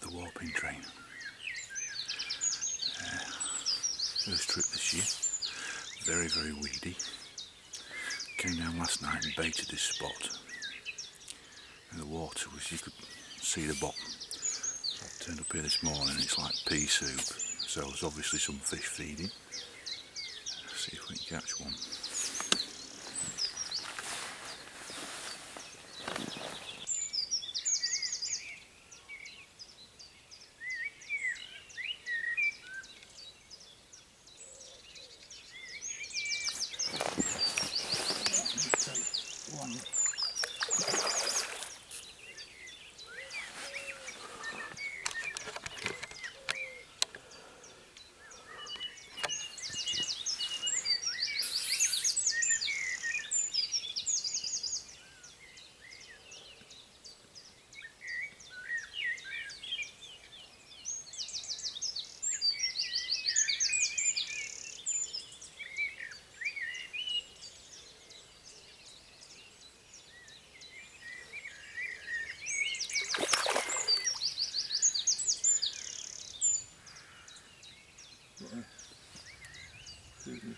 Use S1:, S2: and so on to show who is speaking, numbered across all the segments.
S1: the warping train. First trip this year, very, very weedy. Came down last night and baited this spot. And the water was, you could see the bottom. So I turned up here this morning, it's like pea soup. So there's obviously some fish feeding. Let's see if we can catch one.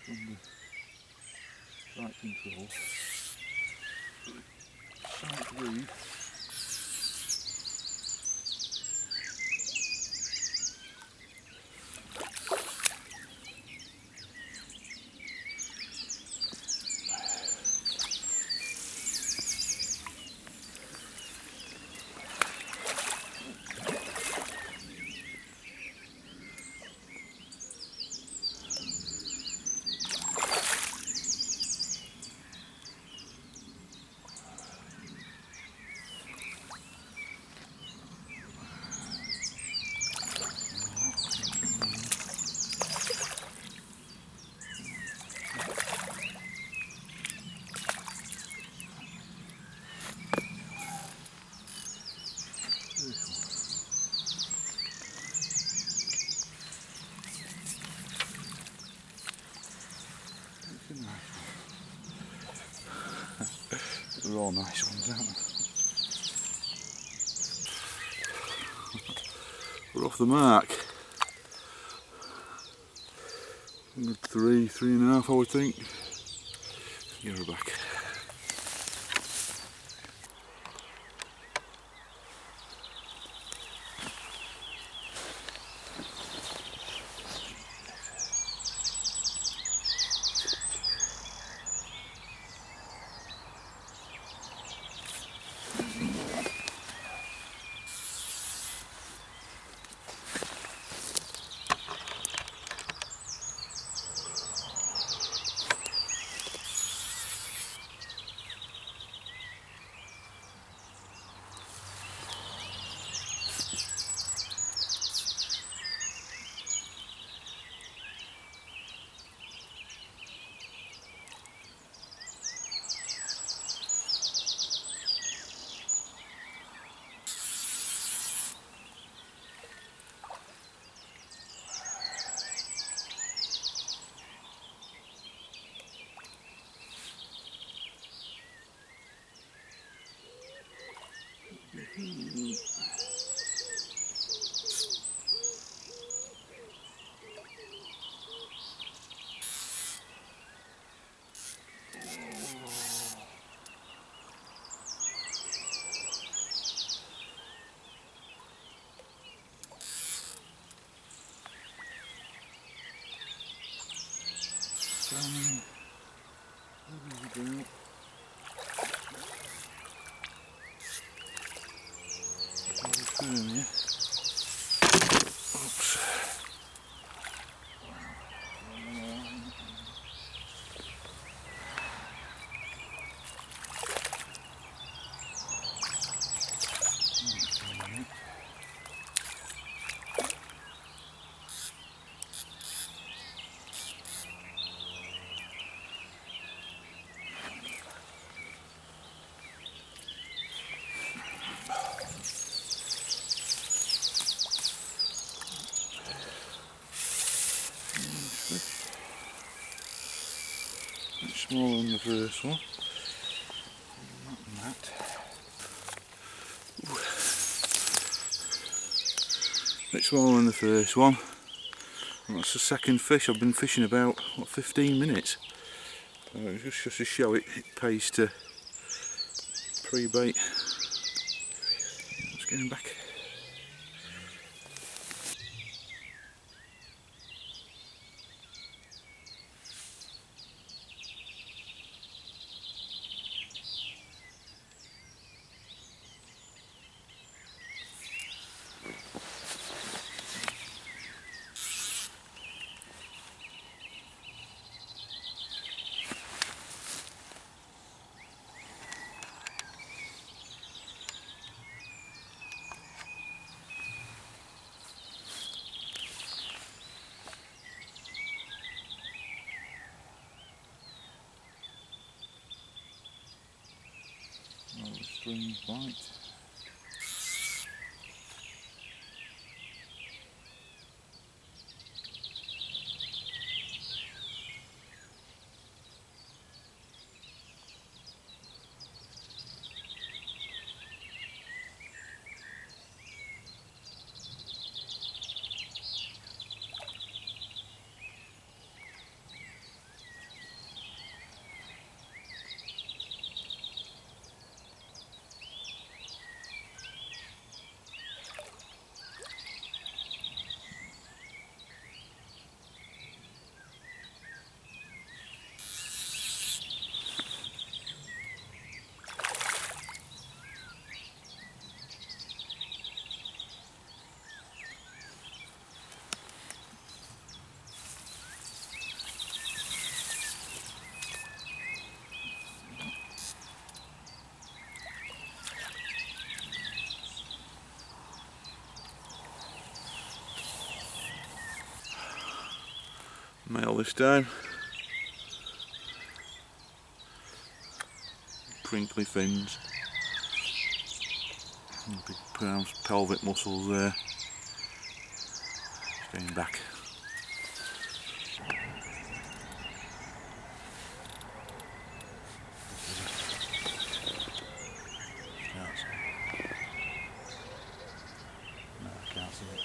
S1: From the strike control, strike read. They're all nice ones, aren't they? We're off the mark. 3.5 I would think. Get her back. Oops. Smaller than the first one. Not that. bit smaller than the first one. And that's the second fish. I've been fishing about, what, 15 minutes. Just to show it pays to pre-bait. Let's get him back. String bite. Male this time. Crinkly fins. Big pronounced pelvic muscles there. Getting back. No, I can't see it.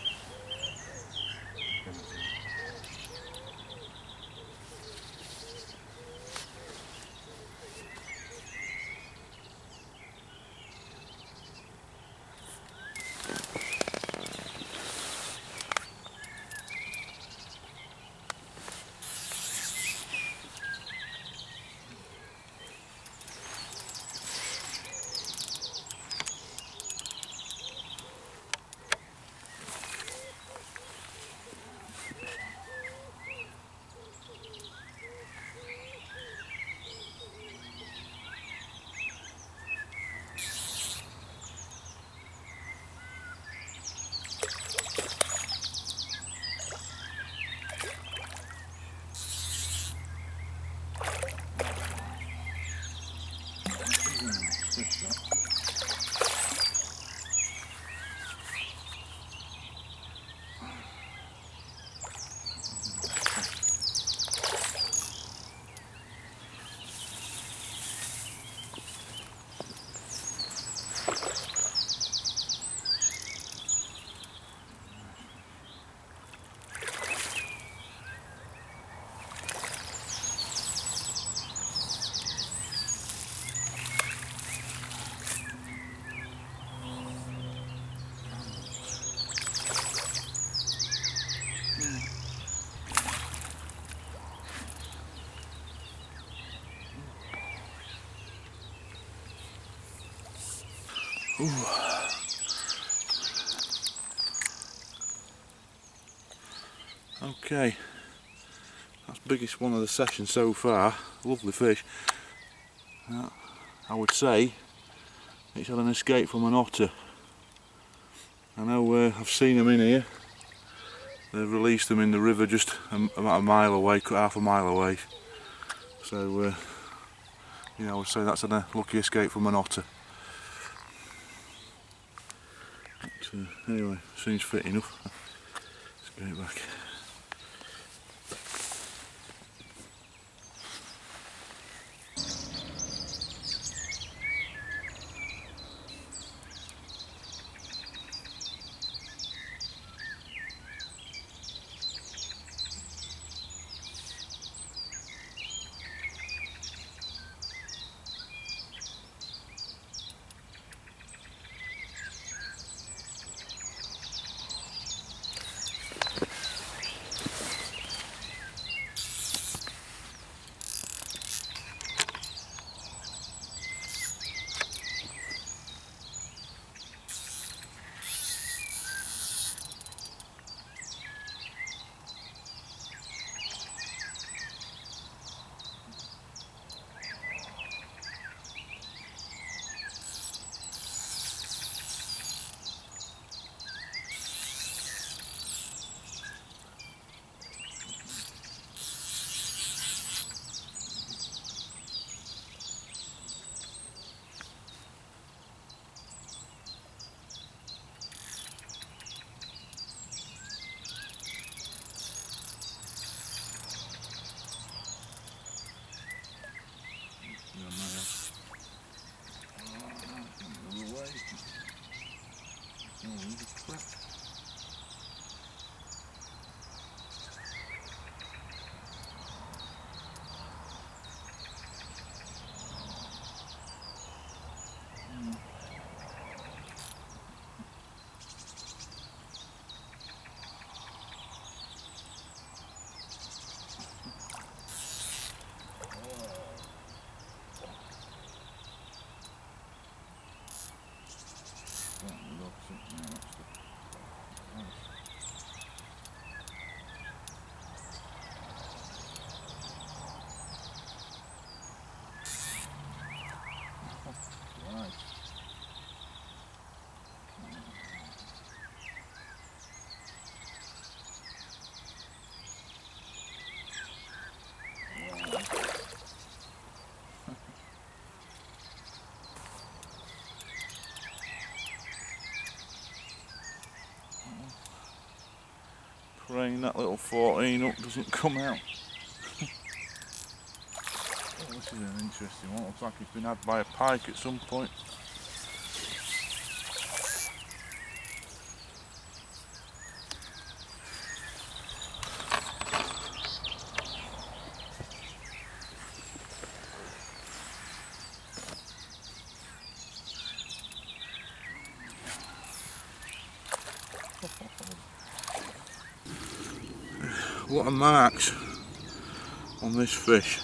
S1: Ooh. Okay, that's the biggest one of the session so far. Lovely fish. I would say it's had an escape from an otter. I know I've seen them in here. They've released them in the river just about a mile away, half a mile away. So yeah, I would say that's a lucky escape from an otter. But, anyway, seems fit enough. Let's get it back. Praying that little 14 up doesn't come out. Oh, this is an interesting one. Looks like it's been had by a pike at some point. What are marks on this fish?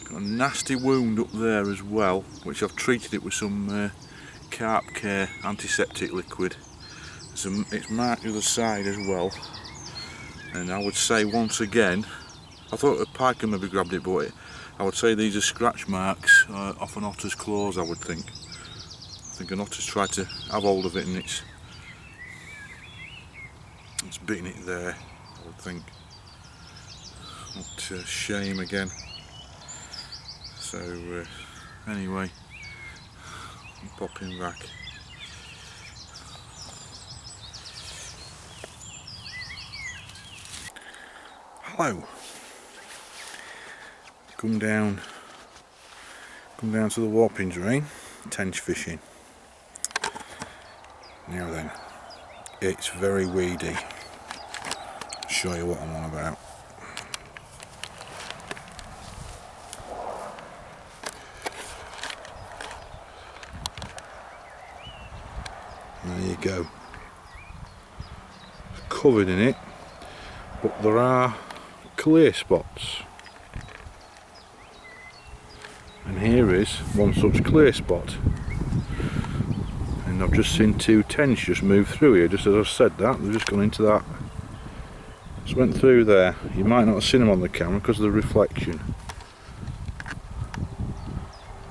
S1: Got a nasty wound up there as well, which I've treated it with some carp care antiseptic liquid. It's marked the other side as well, and I would say once again, I thought a pike had maybe grabbed it, but I would say these are scratch marks off an otter's claws. I would think. I think an otter's tried to have hold of it and it's beating it there, I would think. What a shame again. So anyway, I'm popping back. Hello. Come down to the warping drain, tench fishing. Now then, it's very weedy. Show you what I'm on about. There you go. It's covered in it, but there are clear spots. And here is one such clear spot. And I've just seen two tench just move through here, just as I've said that, they've just gone into that. Just went through there. You might not have seen them on the camera because of the reflection.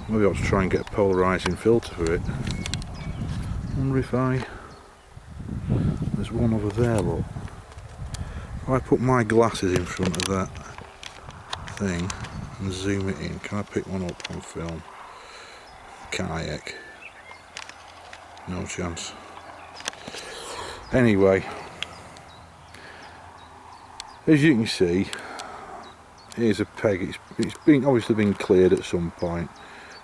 S1: Maybe I'll try and get a polarising filter for it. Wonder if there's one over there, look. If I put my glasses in front of that thing and zoom it in, can I pick one up on film? Kayak. No chance. Anyway, as you can see, here's a peg. It's obviously been cleared at some point.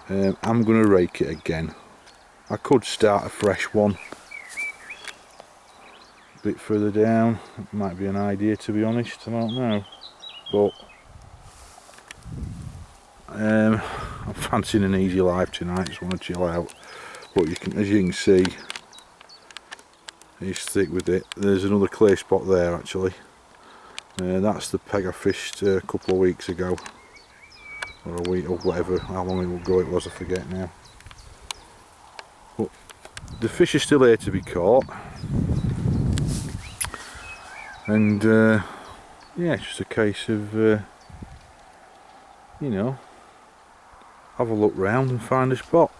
S1: I'm going to rake it again. I could start a fresh one a bit further down. It might be an idea, to be honest. I don't know, but I'm fancying an easy life tonight. Just want to chill out. But as you can see, you stick with it. There's another clear spot there actually. That's the peg I fished a couple of weeks ago, or a week or whatever, how long ago it was, I forget now. But the fish is still here to be caught, and yeah, it's just a case of you know, have a look round and find a spot.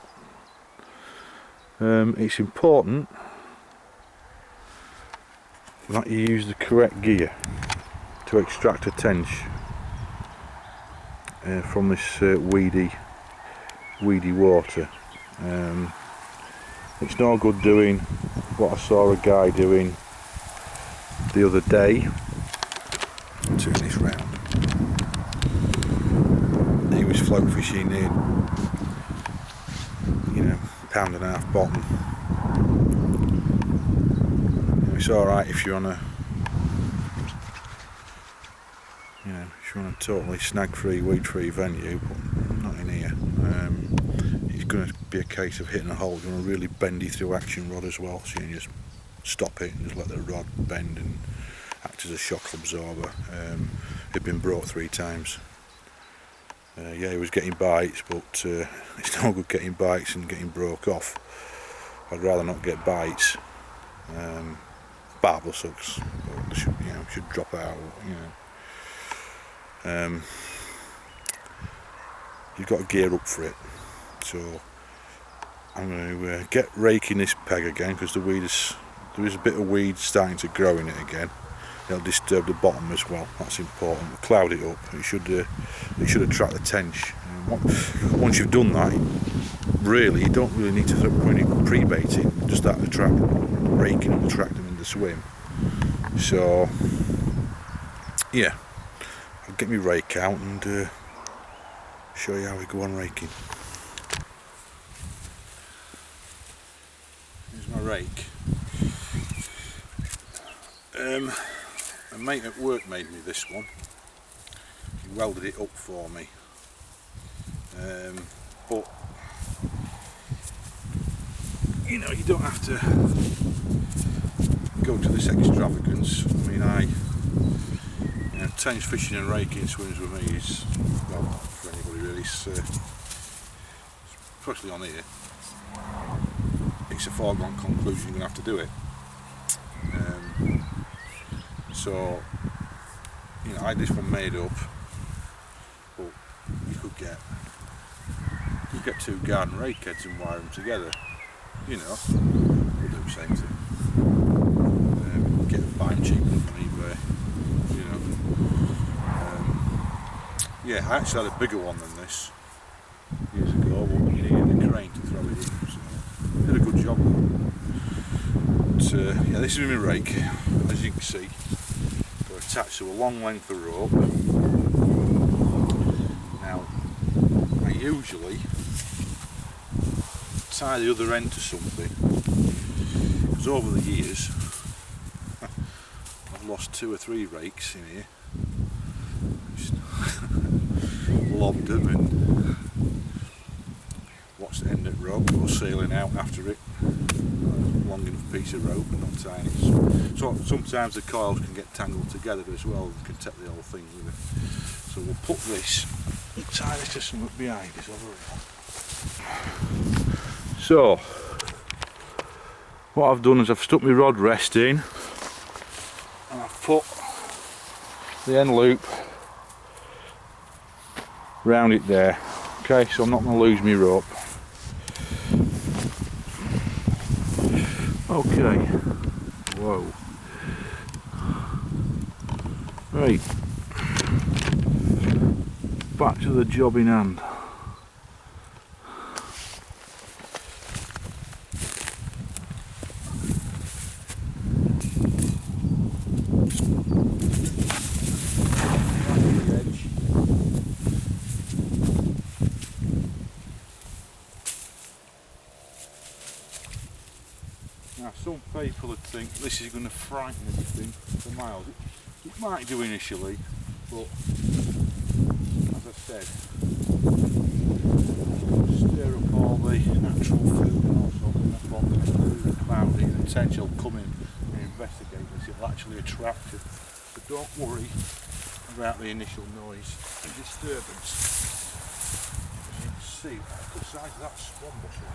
S1: It's important that you use the correct gear to extract a tench from this weedy water. It's no good doing what I saw a guy doing the other day. I'll turn this round. He was float fishing in, you know, £1.5 bottom. It's alright if you're on a, you know, if you're on a totally snag-free, weed-free venue, but not in here. It's going to be a case of hitting a hole. You're going to really bendy through action rod as well, so you can just stop it and just let the rod bend and act as a shock absorber. It'd been broke 3 times. Yeah, he was getting bites, but it's no good getting bites and getting broke off. I'd rather not get bites. Barbel sucks, but they should drop out. You've got to gear up for it. So I'm going to get raking this peg again, because there is a bit of weed starting to grow in it again. It'll disturb the bottom as well. That's important. We'll cloud it up. It should attract the tench. Once you've done that, really you don't really need to put any pre-bait in. Just that raking will attract them in the swim. So yeah, I'll get my rake out and show you how we go on raking. Here's my rake. A mate at work made me this one. He welded it up for me. But you know, you don't have to go to this extravagance. I mean, Tench fishing and raking swims with me is, well, for anybody really, especially on here, it's a foregone conclusion you're going to have to do it. So, you know, I had this one made up, but you could get two garden rake heads and wire them together. You know, we'll do the same thing. Buy them cheap from eBay. You know. Yeah, I actually had a bigger one than this years ago, but you needed a crane to throw it in. So I did a good job. But yeah, this is my rake, as you can see. They're attached to a long length of rope. Now, I usually tie the other end to something, because over the years I've lost 2 or 3 rakes in here. Just lobbed them and watched the end of the rope go sailing out after it. Long enough piece of rope and not tying it. So sometimes the coils can get tangled together as well and can take the whole thing with it. So we'll put this and tie this to something behind us over here. So what I've done is I've stuck my rod rest in and I've put the end loop round it there. Okay, so I'm not going to lose my rope. Okay. Whoa. Right. Back to the job in hand. Now some people would think this is going to frighten everything for miles. It might do initially, but as I said, stir up all the natural food and also that bottom the cloudy, and Tench will come in and investigate this. It'll actually attract it. But don't worry about the initial noise and disturbance. As you can see, the size of that swan mussel.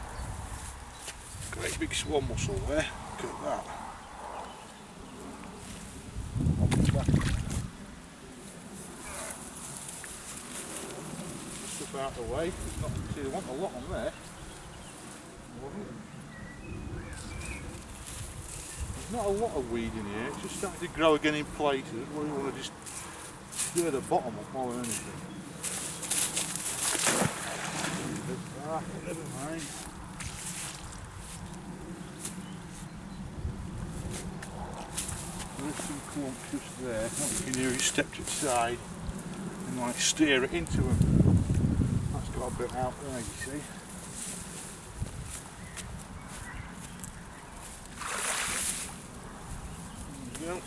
S1: Great big swan mussel there, look at that. Just up out the way, see, there wasn't a lot on there. There's not a lot of weed in here, it's just starting to grow again in places. We want to just stir the bottom up more than anything. Never mind. There's some clumps just there. What you can do is step to the side and like steer it into them. That's got a bit out there, you see. There you go.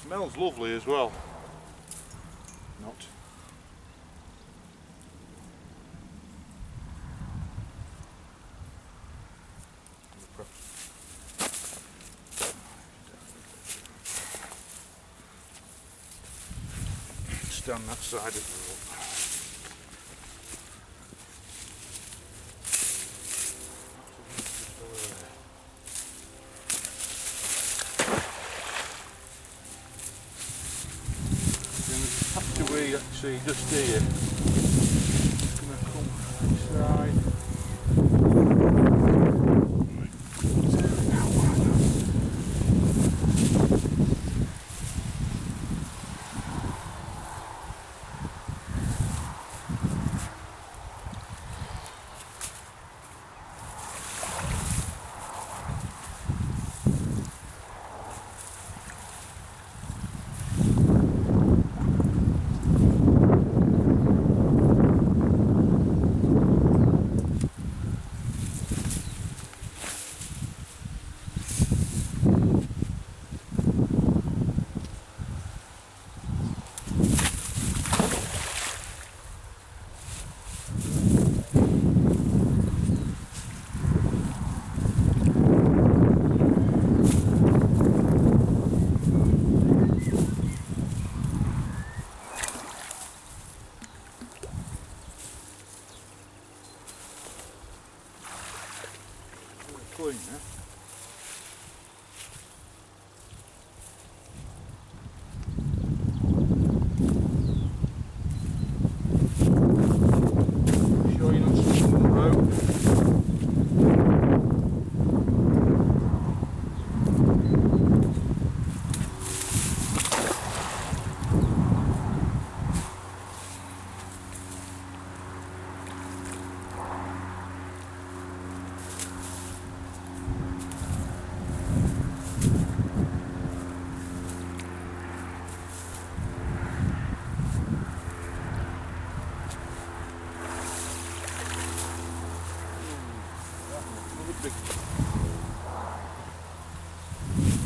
S1: Smells lovely as well. Not. stand that side of the road. We actually just here. It's going to come inside. Clean, yeah? Sure you're not stuck on the road?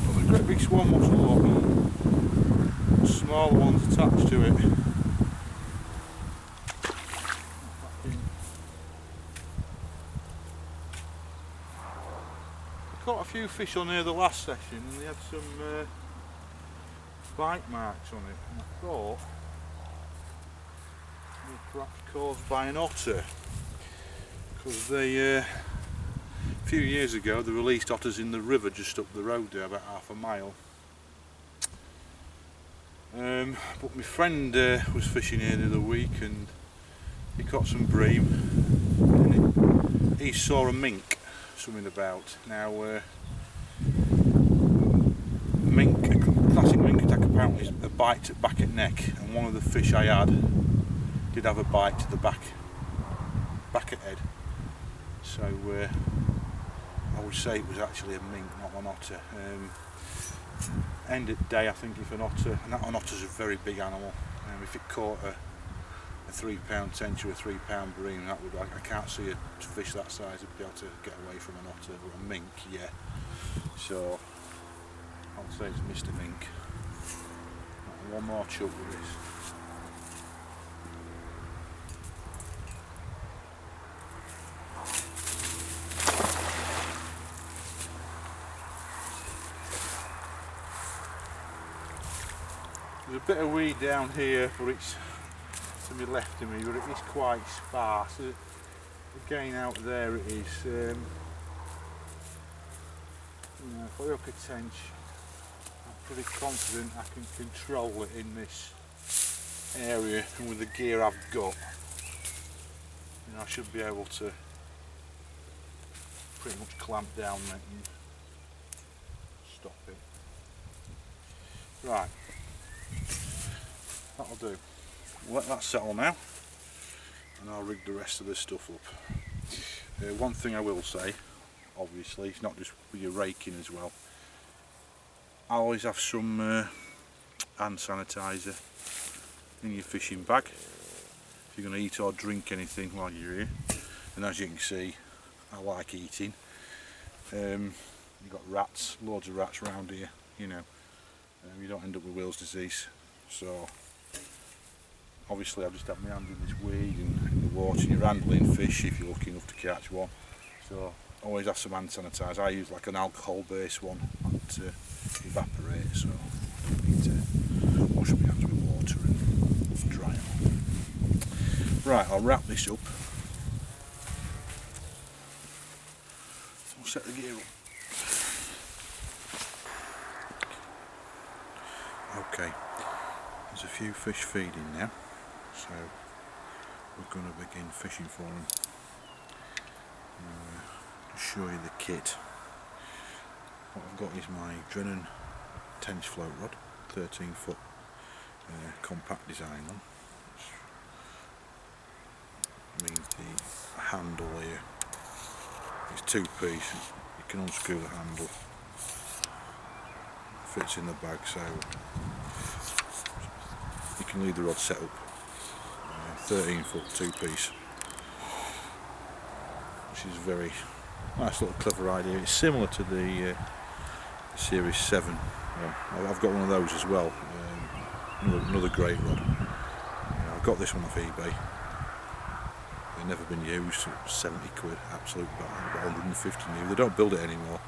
S1: Well, the great big swan washed a lot. Small ones attached to it. I caught a few fish on here the last session and they had some bite marks on it, and I thought they were perhaps caused by an otter, because they a few years ago they released otters in the river just up the road there, about half a mile. But my friend was fishing here the other week and he caught some bream and he saw a mink swimming about. Now classic mink attack apparently is a bite back at neck, and one of the fish I had did have a bite to the back at head. So I would say it was actually a mink, not an otter. End of the day, I think if an otter, and an otter's a very big animal, if it caught a 3 pound tench or a 3 pound bream, that would, I can't see a fish that size would be able to get away from an otter, but a mink, yeah. So I'll say it's Mr. Mink. One more chub with this. There's a bit of weed down here, but it's to my left of me, but it is quite sparse. Again, out there it is. If I hook a tench, I'm pretty confident I can control it in this area, and with the gear I've got, I should be able to pretty much clamp down it and stop it. Right. That'll do. Let that settle now and I'll rig the rest of this stuff up. One thing I will say, obviously, it's not just with your raking as well. I always have some hand sanitizer in your fishing bag if you're going to eat or drink anything while you're here. And as you can see, I like eating. You've got rats, loads of rats around here, you don't end up with Wills disease. So obviously I've just had my hand in this weed and in the water, and you're handling fish if you're lucky enough to catch one. So always have some hand sanitizer. I use like an alcohol based one that evaporates, so I don't need to wash my hands with water and Right, I'll wrap this up. I'll set the gear up. Okay, there's a few fish feeding now, so we're going to begin fishing for them. To show you the kit, what I've got is my Tench float rod, 13 foot compact design one. Which means the handle here is 2-piece, you can unscrew the handle, fits in the bag, so you can leave the rod set up. 13 foot 2-piece, which is a very nice little clever idea. It's similar to the Series 7 one. I've got one of those as well, another great rod. I got this one off eBay. They've never been used, 70 quid, absolute bang, about 150 new. They don't build it anymore,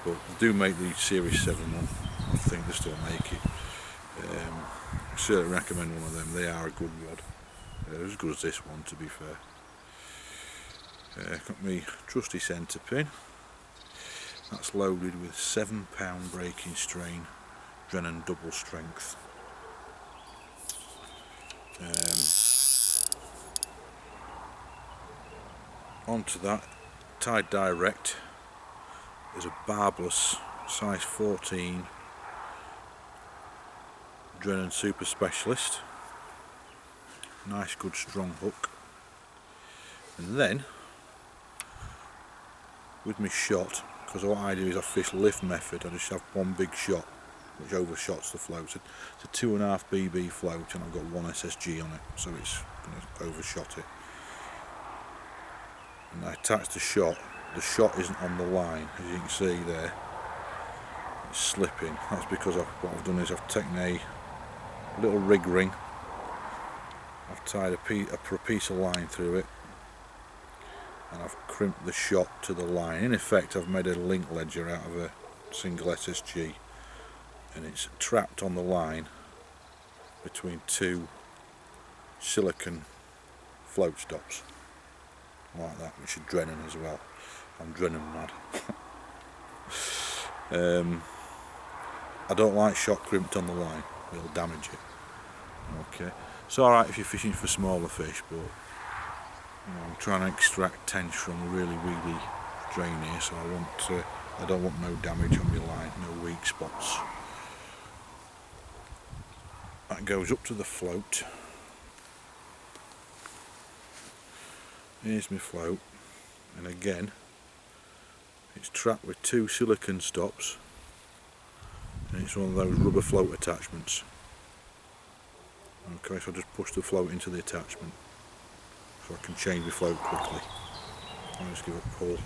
S1: but they do make the Series 7 one. I think they still make it. I certainly recommend one of them. They are a good rod. They're as good as this one, to be fair. Got my trusty centre pin. That's loaded with 7 pound breaking strain Drennan double strength. Onto that, tied direct, is a barbless size 14 Drennan Super Specialist. Nice good strong hook. And then with my shot, because what I do is I fish lift method, I just have one big shot which overshots the float. It's a 2.5 BB float and I've got one SSG on it, so it's going to overshot it. And I attach the shot isn't on the line, as you can see there, it's slipping. That's because what I've done is I've taken a little rig ring, I've tied a piece of line through it, and I've crimped the shot to the line. In effect, I've made a link ledger out of a single SSG, and it's trapped on the line between 2 silicon float stops, like that, which is Drennan as well. I'm Drennan mad. I don't like shot crimped on the line, it'll damage it. Okay, it's alright if you're fishing for smaller fish, but I'm trying to extract tench from a really weedy drain here, so I don't want no damage on my line, no weak spots. That goes up to the float. Here's my float, and again it's trapped with 2 silicone stops, and it's one of those rubber float attachments. Okay, so I just push the float into the attachment so I can change the float quickly. I'll just give it a pull,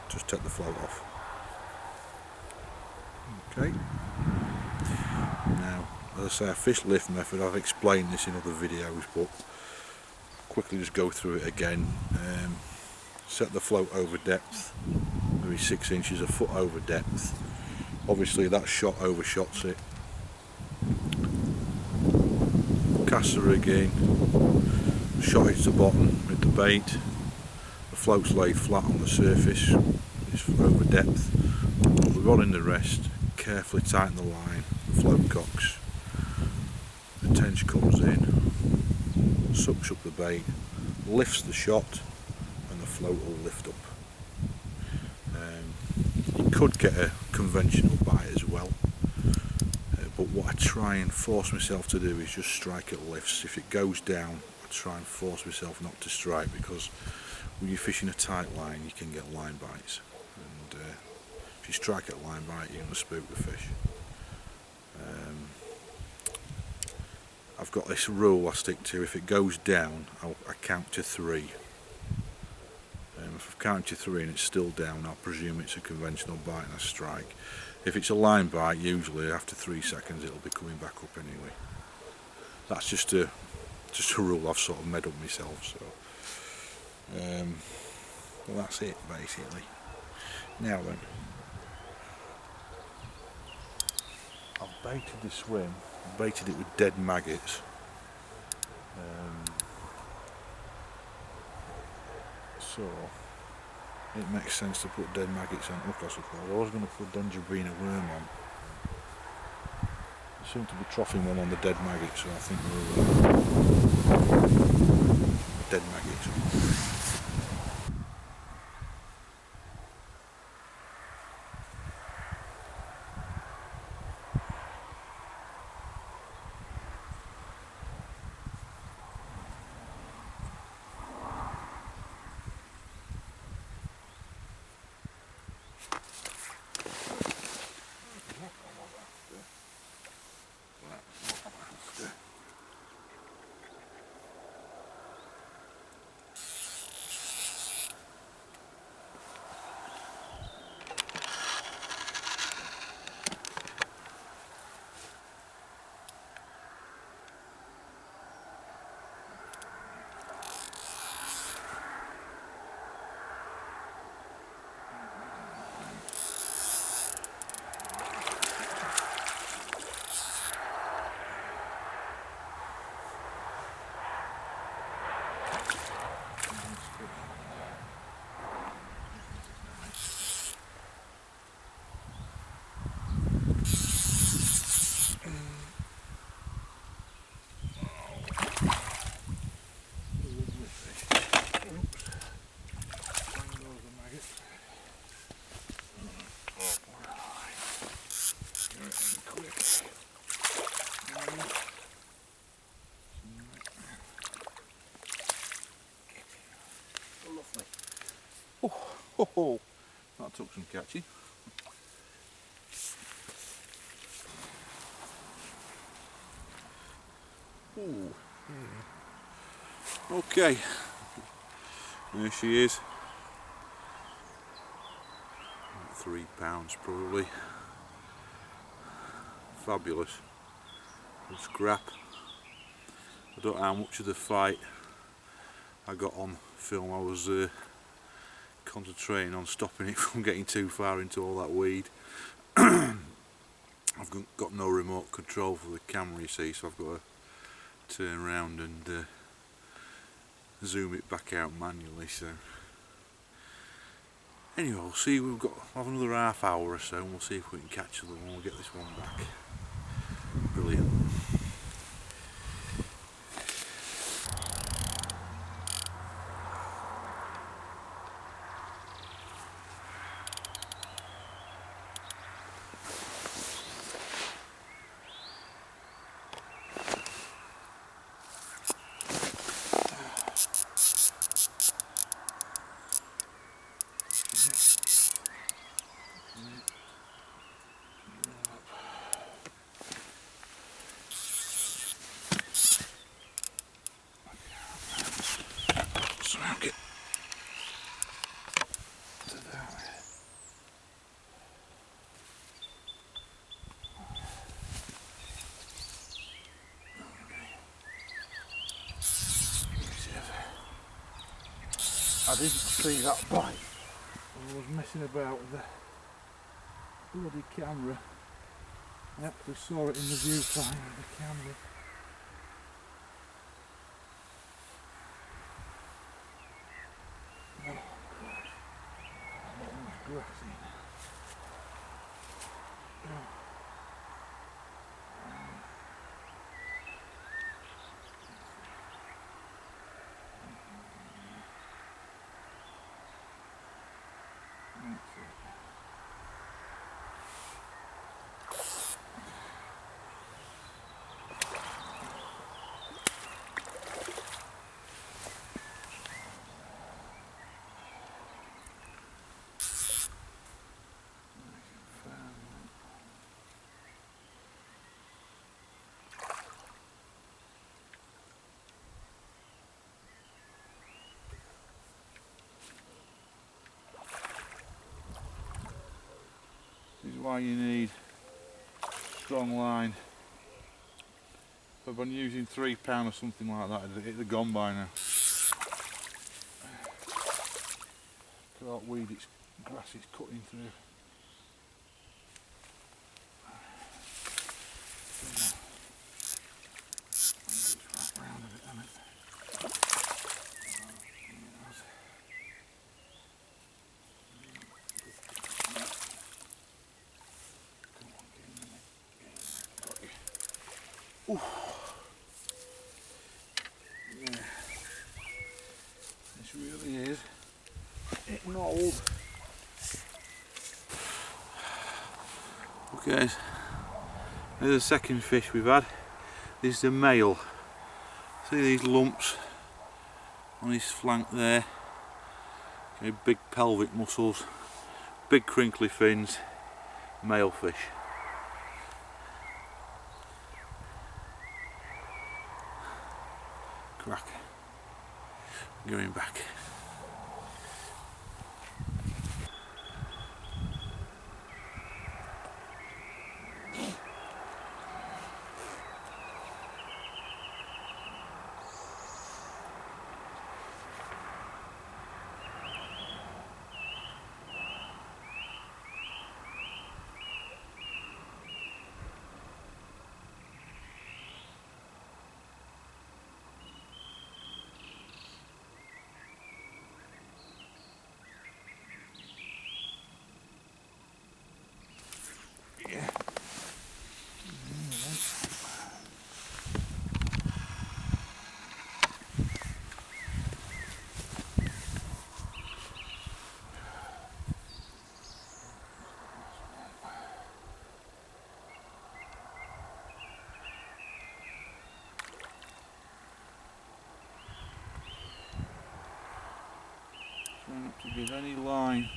S1: just take the float off. Okay, now as I say, I fish lift method. I've explained this in other videos, but quickly just go through it again. Set the float over depth, maybe 6 inches, a foot over depth. Obviously that shot overshots it. Cast the rig in, shot hits the bottom with the bait, the float's laid flat on the surface, it's over depth. Put the rod in the rest, carefully tighten the line, the float cocks, the tench comes in, sucks up the bait, lifts the shot, and the float will lift up. You could get a conventional bite as well, but what I try and force myself to do is just strike at lifts. If it goes down, I try and force myself not to strike, because when you're fishing a tight line you can get line bites, and if you strike at line bite you're going to spook the fish. I've got this rule I stick to: if it goes down I count to 3. If I count to 3 and it's still down, I'll presume it's a conventional bite and I strike. If it's a line bite, usually after 3 seconds it'll be coming back up anyway. That's just a rule I've sort of made up myself. So, well, that's it basically. Now then, I've baited the swim. I baited it with dead maggots. So it makes sense to put dead maggots on hook, I suppose. I was going to put Dendrobrina worm on. There seemed to be troughing one on the dead maggots, so I think we'll dead maggots on. Oh, that took some catching. Ooh. Okay, there she is. £3 probably. Fabulous. Good scrap. I don't know how much of the fight I got on film. I was concentrating on stopping it from getting too far into all that weed. I've got no remote control for the camera, you see, so I've got to turn around and zoom it back out manually. So anyway, we'll see. We'll have another half hour or so, and we'll see if we can catch the one. We'll get this one back. Brilliant. I didn't see that bite. I was messing about with the bloody camera. I actually saw it in the viewfinder of the camera. Oh God, that was grassy. This is why you need strong line. If I'd been using £3 or something like that, it'd have gone by now. Look at that weed, its grass is cutting through. Ooh. Yeah. This really is hitting old. Okay, there's the second fish we've had. This is the male. See these lumps on his flank there? Okay, big pelvic muscles, big crinkly fins, male fish. Crack. Going back. Yeah. Try not to give any line.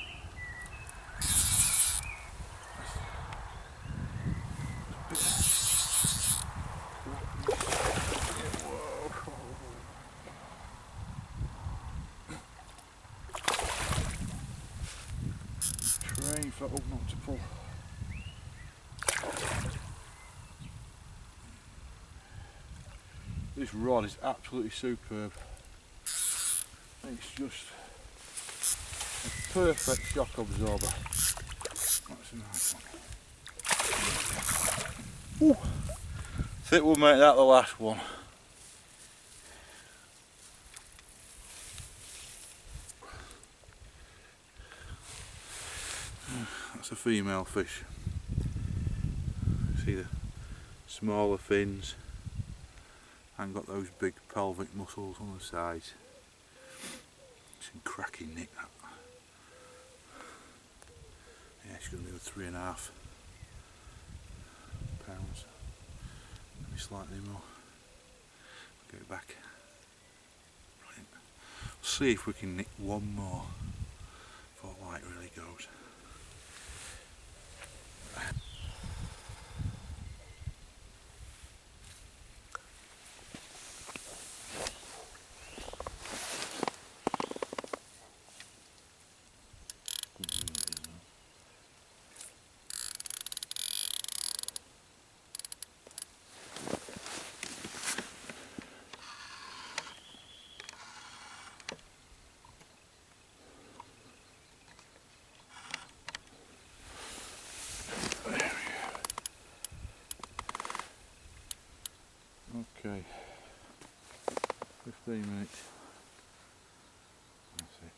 S1: Train for up not to pull. This rod is absolutely superb. It's just a perfect shock absorber. That's a nice one. Ooh. I think we'll make that the last one. That's a female fish. See the smaller fins and got those big pelvic muscles on the sides. It's a cracking nick that. Yeah, she's going to do 3.5 pounds. Maybe slightly more. Get it back. Brilliant. See if we can nick one more before light really goes. Okay, 15 minutes. That's it.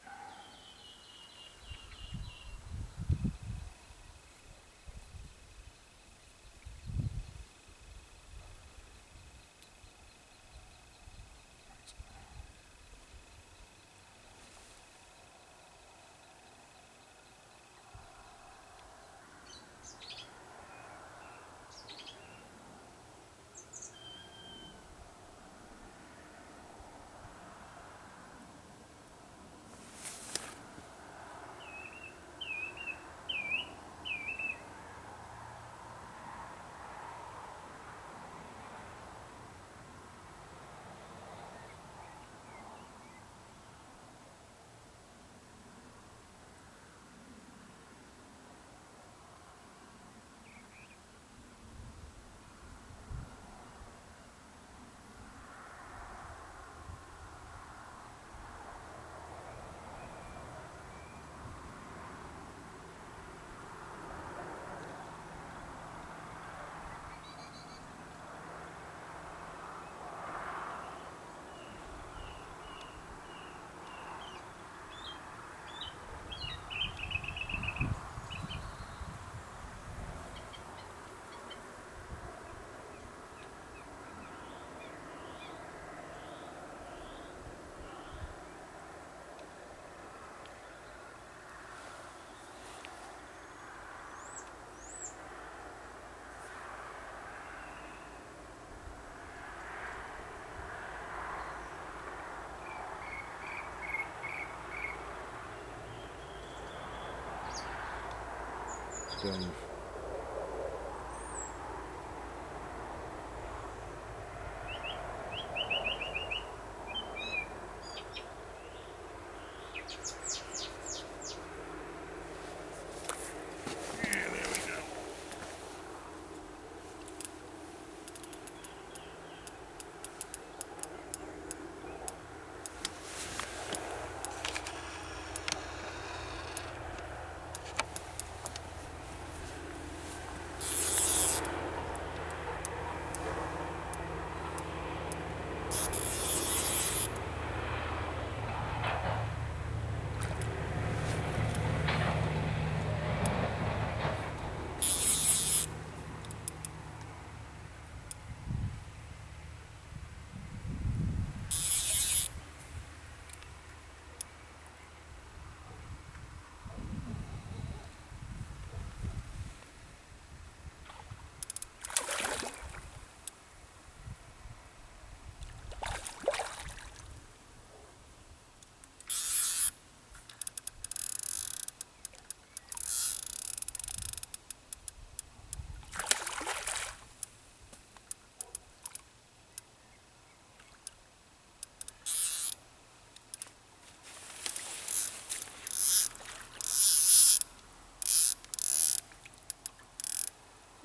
S1: Dave.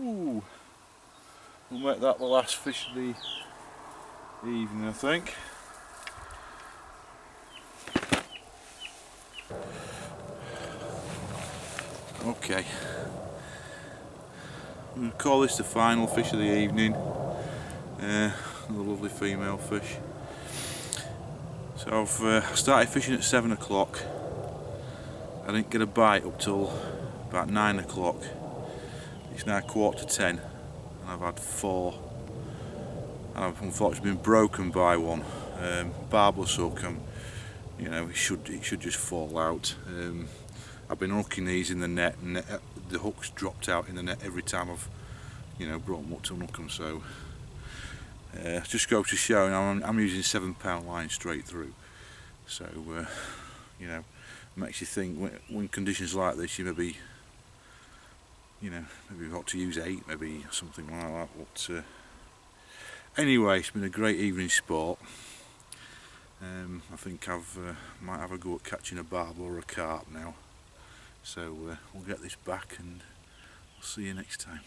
S1: Ooh, we'll make that the last fish of the evening, I think. Okay, I'm going to call this the final fish of the evening. Another lovely female fish. So I've started fishing at 7 o'clock. I didn't get a bite up till about 9 o'clock. It's now 9:45 and I've had 4. And I've unfortunately been broken by one. Barbless hook, you know, it should just fall out. I've been hooking these in the net, and the hook's dropped out in the net every time I've, you know, brought them up to hook them. So just goes to show, I'm using £7 line straight through. So you know, makes you think when conditions like this, you maybe, you know, maybe you've got to use 8, maybe something like that. But anyway, it's been a great evening sport. I think might have a go at catching a barb or a carp now. So we'll get this back and we'll see you next time.